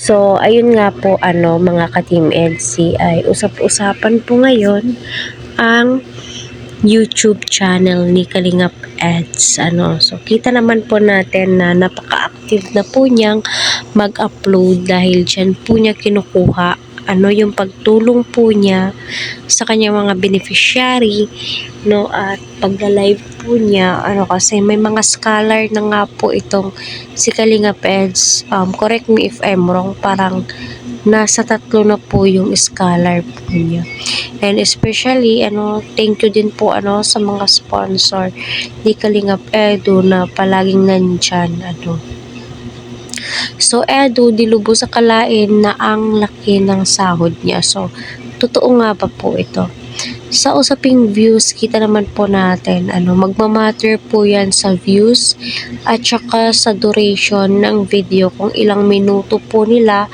So, ayun nga po, mga ka-Team EDSI, ay usap-usapan po ngayon ang YouTube channel ni Kalingap Eds. So, kita naman po natin na napaka-active na po niyang mag-upload dahil dyan po niya kinukuha yung pagtulong po niya sa kanyang mga beneficiary, no, at pagla-live po niya, kasi may mga scholar na nga po itong si Kalingap Eds. Correct me if I'm wrong, parang nasa 3 na po yung scholar po niya. And especially, thank you din po sa mga sponsor ni Kalingap Edu na palaging nandyan. So, Edu, di lubos sa kalain na ang laki ng sahod niya. So, totoo nga ba po ito? Sa usaping views, kita naman po natin, magmamatter po yan sa views at saka sa duration ng video, kung ilang minuto po nila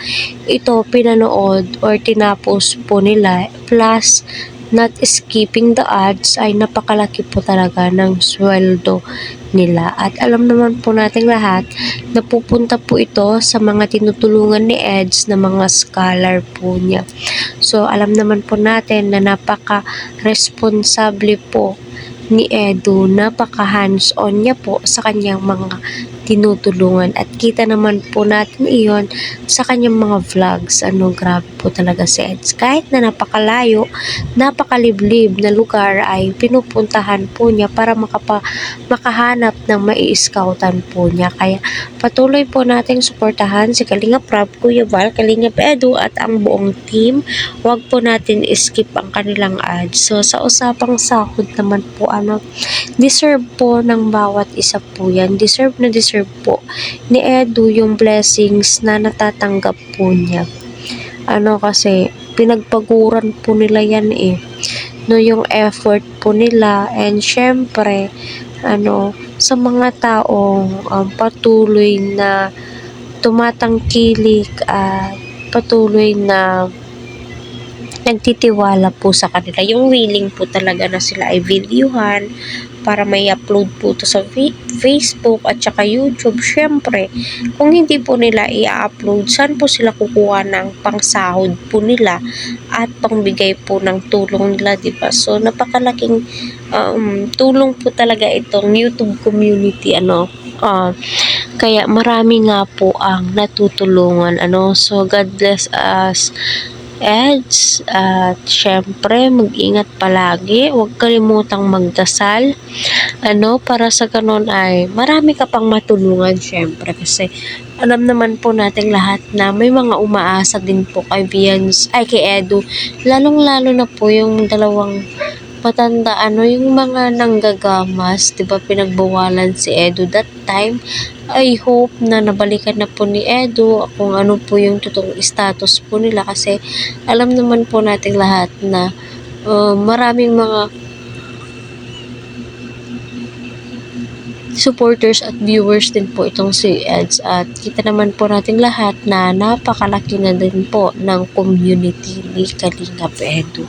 ito pinanood or tinapos po nila, plus not skipping the ads, ay napakalaki po talaga ng sweldo nila. At alam naman po natin lahat na pupunta po ito sa mga tinutulungan ni Eds na mga scholar po niya. So, alam naman po natin na napaka-responsable po ni Edu, napaka-hands-on niya po sa kanyang mga tinutulungan, at kita naman po natin iyon sa kanyang mga vlogs. Grabe po talaga si Eds. Kahit na napakalayo, napakaliblib na lugar, ay pinupuntahan po niya para makahanap ng mai-scoutan po niya. Kaya patuloy po nating suportahan si Kalingap Rab, Kuya Val, Kalingap Edu at ang buong team. Huwag po natin skip ang kanilang ads. So, sa usapang sahod naman po, deserve po ng bawat isa po yan. Deserve na deserve po ni Edu yung blessings na natatanggap po niya. Kasi pinagpaguran po nila yan yung effort po nila, and syempre sa mga taong patuloy na tumatangkilik at patuloy na nagtitiwala po sa kanila, yung willing po talaga na sila ay videohan para may upload po to sa Facebook at saka YouTube. Syempre, kung hindi po nila i-upload, saan po sila kukuha ng pangsahod po nila at pangbigay po ng tulong nila, diba? So, napakalaking tulong po talaga itong YouTube community, kaya marami nga po ang natutulungan. So, God bless us, Eds, at syempre mag-ingat palagi, huwag kalimutang magdasal para sa ganun ay marami ka pang matulungan, syempre, kasi alam naman po nating lahat na may mga umaasa din po kay kay Edu, lalong lalo na po yung dalawang matanda, yung mga nanggagamas, diba, pinagbawalan si Edu that time. I hope na nabalikan na po ni Edu kung ano po yung totoong status po nila, kasi alam naman po nating lahat na maraming mga supporters at viewers din po itong si Eds, at kita naman po nating lahat na napakalaki na din po ng community ni Kalingap Edu.